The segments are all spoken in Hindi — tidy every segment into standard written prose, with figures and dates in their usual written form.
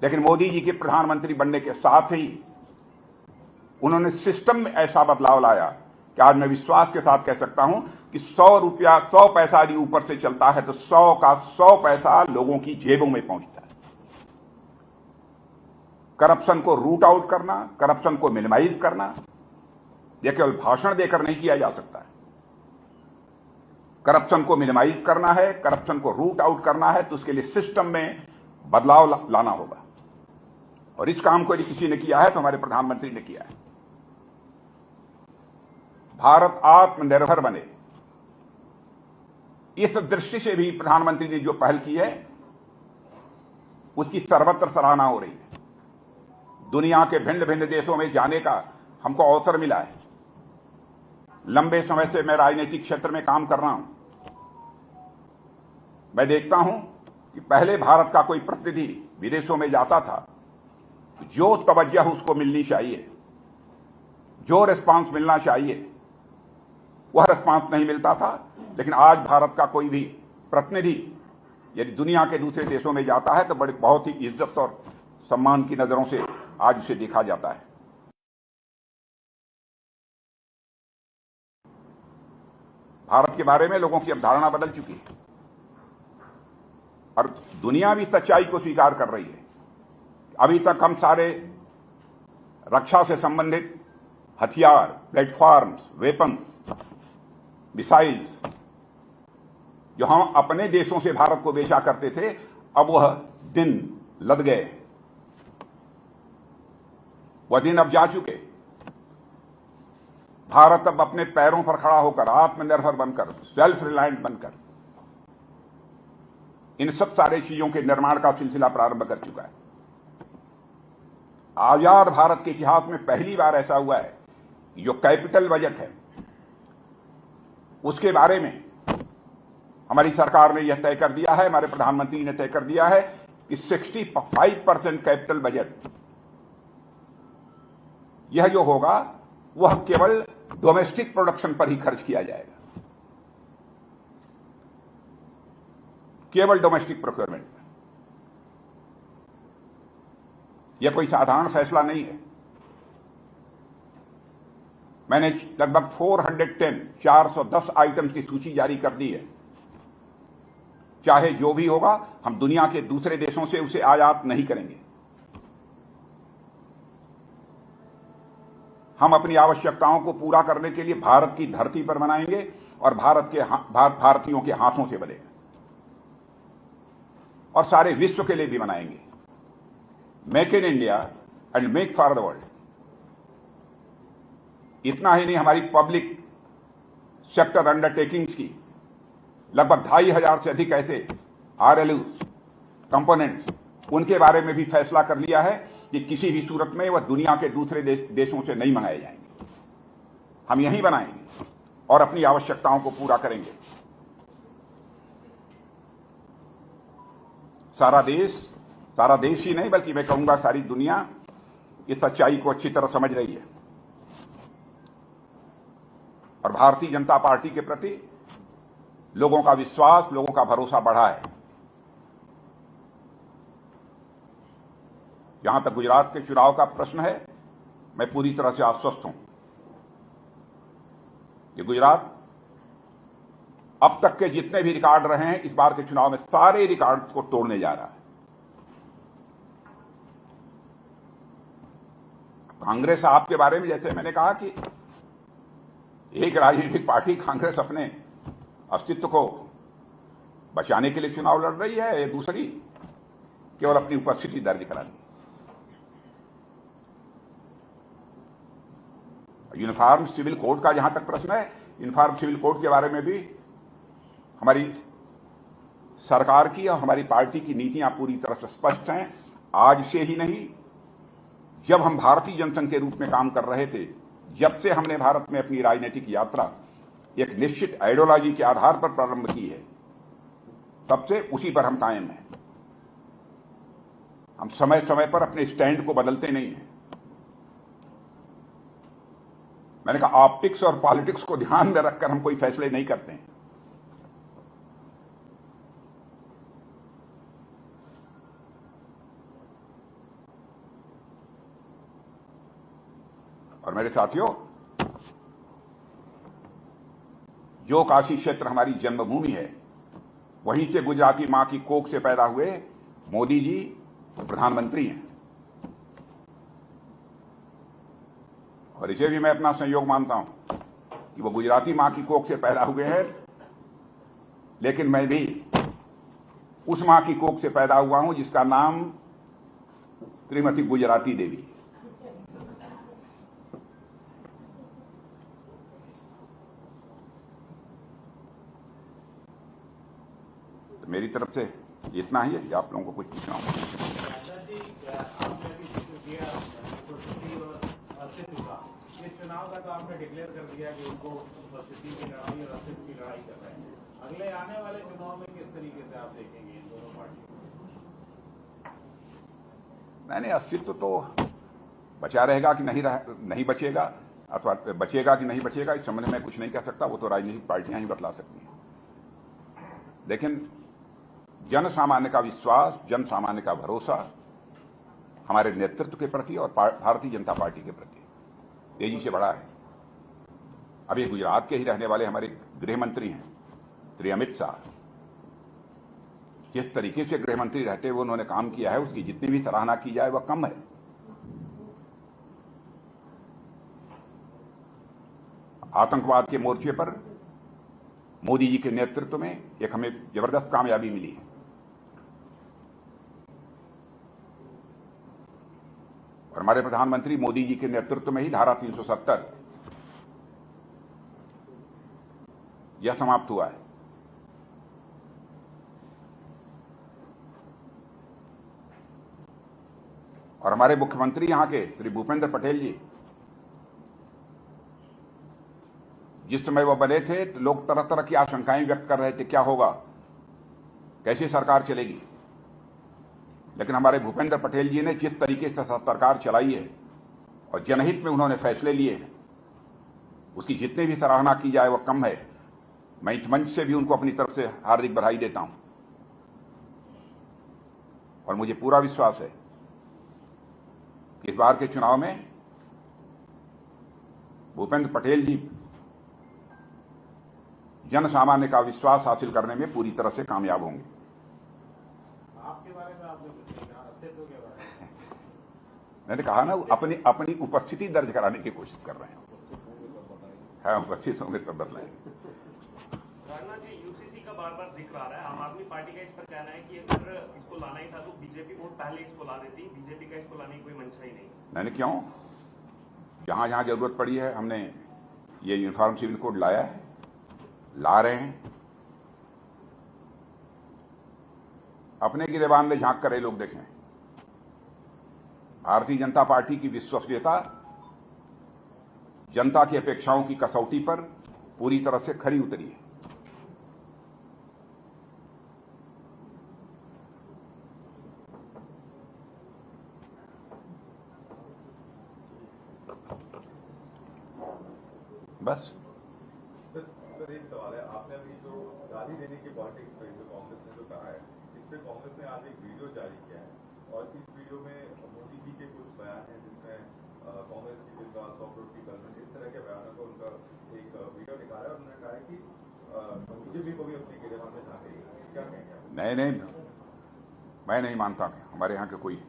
लेकिन मोदी जी के प्रधानमंत्री बनने के साथ ही उन्होंने सिस्टम में ऐसा बदलाव लाया कि आज मैं विश्वास के साथ कह सकता हूं कि 100 पैसा यदि ऊपर से चलता है तो 100 का 100 पैसा लोगों की जेबों में पहुंचता है। करप्शन को रूट आउट करना, करप्शन को मिनिमाइज करना, यह केवल भाषण देकर नहीं किया जा सकता है। करप्शन को मिनिमाइज करना है, करप्शन को रूट आउट करना है, तो उसके लिए सिस्टम में बदलाव लाना होगा। और इस काम को यदि किसी ने किया है तो हमारे प्रधानमंत्री ने किया है। भारत आत्मनिर्भर बने, इस दृष्टि से भी प्रधानमंत्री ने जो पहल की है उसकी सर्वत्र सराहना हो रही है। दुनिया के भिन्न भिन्न देशों में जाने का हमको अवसर मिला है। लंबे समय से मैं राजनीतिक क्षेत्र में काम कर रहा हूं। मैं देखता हूं कि पहले भारत का कोई प्रतिनिधि विदेशों में जाता था, जो तवज्जो उसको मिलनी चाहिए, जो रिस्पांस मिलना चाहिए, वह रिस्पांस नहीं मिलता था। लेकिन आज भारत का कोई भी प्रतिनिधि यदि दुनिया के दूसरे देशों में जाता है तो बहुत ही इज्जत और सम्मान की नजरों से आज उसे देखा जाता है। भारत के बारे में लोगों की अवधारणा बदल चुकी है और दुनिया भी सच्चाई को स्वीकार कर रही है। अभी तक हम सारे रक्षा से संबंधित हथियार, प्लेटफॉर्म्स, वेपन्स, मिसाइल्स जो हम अपने देशों से भारत को बेचा करते थे, अब वह दिन लद गए। वह दिन अब जा चुके। भारत अब अपने पैरों पर खड़ा होकर, आत्मनिर्भर बनकर, सेल्फ रिलायंट बनकर इन सब सारे चीजों के निर्माण का सिलसिला प्रारंभ कर चुका है। आजाद भारत के इतिहास में पहली बार ऐसा हुआ है, जो कैपिटल बजट है उसके बारे में हमारी सरकार ने यह तय कर दिया है, हमारे प्रधानमंत्री ने तय कर दिया है कि 65% कैपिटल बजट यह जो होगा वह केवल डोमेस्टिक प्रोडक्शन पर ही खर्च किया जाएगा, केवल डोमेस्टिक प्रोक्योरमेंट पर। यह कोई साधारण फैसला नहीं है। मैंने लगभग 410 आइटम्स की सूची जारी कर दी है। चाहे जो भी होगा, हम दुनिया के दूसरे देशों से उसे आयात नहीं करेंगे। हम अपनी आवश्यकताओं को पूरा करने के लिए भारत की धरती पर बनाएंगे और भारतीयों के हाथों से बनेगा और सारे विश्व के लिए भी बनाएंगे। Make in India and make for the world. इतना ही नहीं, हमारी पब्लिक सेक्टर अंडरटेकिंग्स की लगभग 2500 से अधिक ऐसे RLUs, कंपोनेंट्स, उनके बारे में भी फैसला कर लिया है कि किसी भी सूरत में वह दुनिया के दूसरे देशों से नहीं मंगाए जाएंगे। हम यहीं बनाएंगे और अपनी आवश्यकताओं को पूरा करेंगे। सारा देश ही नहीं, बल्कि मैं कहूंगा सारी दुनिया इस सच्चाई को अच्छी तरह समझ रही है और भारतीय जनता पार्टी के प्रति लोगों का विश्वास, लोगों का भरोसा बढ़ा है। जहां तक गुजरात के चुनाव का प्रश्न है, मैं पूरी तरह से आश्वस्त हूं कि गुजरात अब तक के जितने भी रिकॉर्ड रहे हैं, इस बार के चुनाव में सारे रिकॉर्ड को तोड़ने जा रहा है। कांग्रेस आपके बारे में, जैसे मैंने कहा कि एक राजनीतिक पार्टी कांग्रेस अपने अस्तित्व को बचाने के लिए चुनाव लड़ रही है, दूसरी केवल अपनी उपस्थिति दर्ज करानी। यूनिफॉर्म सिविल कोड का जहां तक प्रश्न है, यूनिफॉर्म सिविल कोड के बारे में भी हमारी सरकार की और हमारी पार्टी की नीतियां पूरी तरह से स्पष्ट हैं। आज से ही नहीं, जब हम भारतीय जनसंघ के रूप में काम कर रहे थे, जब से हमने भारत में अपनी राजनीतिक यात्रा एक निश्चित आइडियोलॉजी के आधार पर प्रारंभ की है, तब से उसी पर हम कायम हैं। हम समय समय पर अपने स्टैंड को बदलते नहीं हैं। मैंने कहा, ऑप्टिक्स और पॉलिटिक्स को ध्यान में रखकर हम कोई फैसले नहीं करते हैं। और मेरे साथियों, जो काशी क्षेत्र हमारी जन्मभूमि है, वहीं से गुजराती मां की कोख से पैदा हुए मोदी जी प्रधानमंत्री हैं। और इसे भी मैं अपना संयोग मानता हूं कि वो गुजराती मां की कोख से पैदा हुए हैं, लेकिन मैं भी उस मां की कोख से पैदा हुआ हूं जिसका नाम श्रीमती गुजराती देवी। तो मेरी तरफ से इतना ही है कि आप लोगों को कुछ पूछना हो। इस चुनाव का तो आपने डिक्लेयर कर दिया कि उनको उपस्थिति की लड़ाई और अस्तित्व की लड़ाई कर रहे हैं। अगले आने वाले चुनाव में किस तरीके से आप देखेंगे इन दोनों पार्टियों को? नहीं, अस्तित्व तो बचा रहेगा कि नहीं बचेगा, अथवा बचेगा कि नहीं बचेगा, इस संबंध में कुछ नहीं कह सकता। वो तो राजनीतिक पार्टियां ही बतला सकती हैं। लेकिन जन सामान्य का विश्वास, जन सामान्य का भरोसा हमारे नेतृत्व के प्रति और भारतीय जनता पार्टी के प्रति तेजी से बढ़ा है। अभी गुजरात के ही रहने वाले हमारे गृह मंत्री हैं श्री अमित शाह। जिस तरीके से गृह मंत्री रहते हुए उन्होंने काम किया है, उसकी जितनी भी सराहना की जाए वह कम है। आतंकवाद के मोर्चे पर मोदी जी के नेतृत्व में एक हमें जबरदस्त कामयाबी मिली है। और हमारे प्रधानमंत्री मोदी जी के नेतृत्व में ही धारा 370 यह समाप्त हुआ है। और हमारे मुख्यमंत्री यहां के श्री भूपेंद्र पटेल जी, जिस समय वह बने थे तो लोग तरह तरह की आशंकाएं व्यक्त कर रहे थे, क्या होगा, कैसी सरकार चलेगी। लेकिन हमारे भूपेंद्र पटेल जी ने जिस तरीके से सरकार चलाई है और जनहित में उन्होंने फैसले लिए हैं, उसकी जितनी भी सराहना की जाए वह कम है। मैं इस मंच से भी उनको अपनी तरफ से हार्दिक बधाई देता हूं। और मुझे पूरा विश्वास है कि इस बार के चुनाव में भूपेंद्र पटेल जी जन सामान्य का विश्वास हासिल करने में पूरी तरह से कामयाब होंगे। आपके बारे में आपने कुछ कहा, अस्तित्व के बारे में मैंने कहा ना, अपनी उपस्थिति दर्ज कराने की कोशिश कर रहे हैं। हाँ, उपस्थित होंगे तो बदलाएंगे। राजनाथ जी, यूसीसी का बार बार जिक्र आ रहा है। आम आदमी पार्टी का इस पर कहना है कि अगर इसको लाना ही था तो बीजेपी वोट पहले इसको ला देती। बीजेपी का इसको लाने की कोई मंशा ही नहीं। मैंने क्यों, जहां जहां जरूरत पड़ी है हमने ये यूनिफॉर्म सिविल कोड लाया है, ला रहे हैं। अपने गिरेबान में झांक कर लोग देखें। भारतीय जनता पार्टी की विश्वसनीयता जनता की अपेक्षाओं की कसौटी पर पूरी तरह से खरी उतरी है। बस सर एक सवाल है, आपने अभी जो गाली देने की पॉलिटिक्स पे जो कांग्रेस ने जो कहा है, इस पे कांग्रेस ने आज एक वीडियो जारी किया है और इस वीडियो में मोदी जी के कुछ बयान हैं जिसमें कांग्रेस की जिंदा 100 करोड़ की गवर्नमेंट, इस तरह के बयानों को उनका एक वीडियो निकाला है और उन्होंने कहा है कि बीजेपी को भी अपनी गिरेबान में झांकेगी। क्या कहेंगे आप? नहीं, मैं नहीं मानता कि हमारे यहाँ के कोई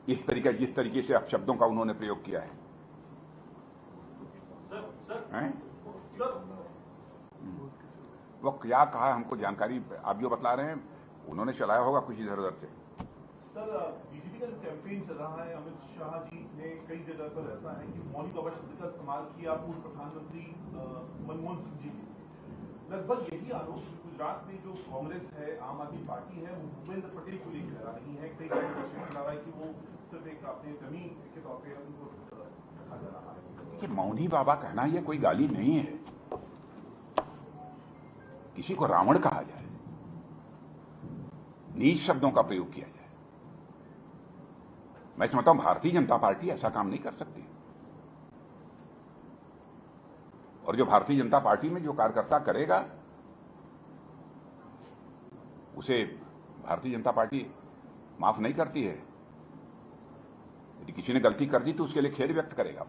इस तरीके, जिस तरीके से आप शब्दों का उन्होंने प्रयोग किया है। वो क्या कहा हमको जानकारी, आप जो बतला रहे हैं उन्होंने चलाया होगा कुछ इधर उधर से। सर, बीजेपी का जो कैंपेन चल रहा है, अमित शाह जी ने कई जगह पर ऐसा है कि मौलिक बाबा शब्द का इस्तेमाल किया पूर्व प्रधानमंत्री मनमोहन सिंह जी ने। लगभग यही आरोप गुजरात में जो कांग्रेस है, आम आदमी पार्टी है, वो भूपेंद्र पटेल को लेकर लगा रही है। कई लगा है कि वो सिर्फ एक अपने कमी के तौर पर उनको रखा जा रहा है। देखिए, मौनी बाबा कहना यह कोई गाली नहीं है। किसी को रावण कहा जाए, नीच शब्दों का प्रयोग किया जाए, मैं समझता हूं भारतीय जनता पार्टी ऐसा काम नहीं कर सकती। और जो भारतीय जनता पार्टी में जो कार्यकर्ता करेगा उसे भारतीय जनता पार्टी माफ नहीं करती है। यदि किसी ने गलती कर दी तो उसके लिए खेद व्यक्त करेगा।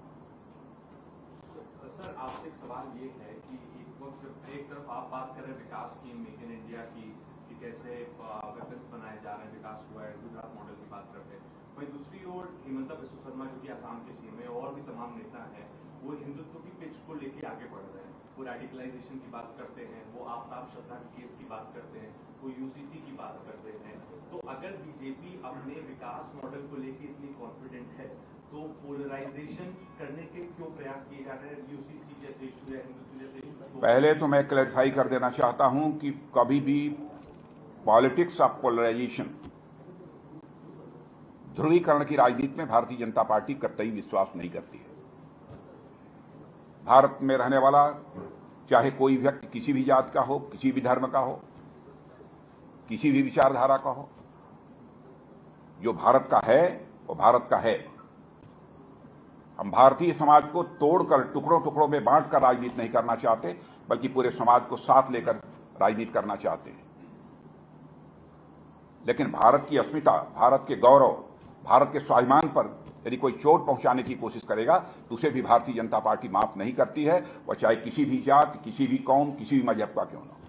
आपसे एक सवाल ये है कि एक तरफ आप बात कर रहे हैं विकास की, मेक इन इंडिया की, कि कैसे वेपन्स बनाए जा रहे हैं, विकास हुआ है, गुजरात मॉडल की बात करते हैं। वहीं दूसरी ओर हिमंता बिस्वा शर्मा जो कि असम के सीएम है और भी तमाम नेता हैं, वो हिंदुत्व की पिच को लेके आगे बढ़ रहे हैं। वो रेडिकलाइजेशन की बात करते हैं, वो आफ्ताब श्रद्धा के केस की बात करते हैं, वो यूसीसी की बात करते हैं। तो अगर बीजेपी अपने विकास मॉडल को लेके इतनी कॉन्फिडेंट है तो पोलराइजेशन करने के क्यों प्रयास किए जा रहे हैं? यूसीसी जैसे इशू या हिंदुत्व जैसे इशू। पहले तो मैं क्लैरिफाई कर देना चाहता हूं कि कभी भी पॉलिटिक्स ऑफ पोलराइजेशन, ध्रुवीकरण की राजनीति में भारतीय जनता पार्टी कतई विश्वास नहीं करती है। भारत में रहने वाला चाहे कोई व्यक्ति किसी भी जात का हो, किसी भी धर्म का हो, किसी भी विचारधारा का हो, जो भारत का है वो भारत का है। हम भारतीय समाज को तोड़कर टुकड़ों टुकड़ों में बांटकर राजनीति नहीं करना चाहते, बल्कि पूरे समाज को साथ लेकर राजनीति करना चाहते हैं। लेकिन भारत की अस्मिता, भारत के गौरव, भारत के स्वाभिमान पर यदि कोई चोट पहुंचाने की कोशिश करेगा तो उसे भी भारतीय जनता पार्टी माफ नहीं करती है, वह चाहे किसी भी जात, किसी भी कौम, किसी भी मजहब का क्यों न हो।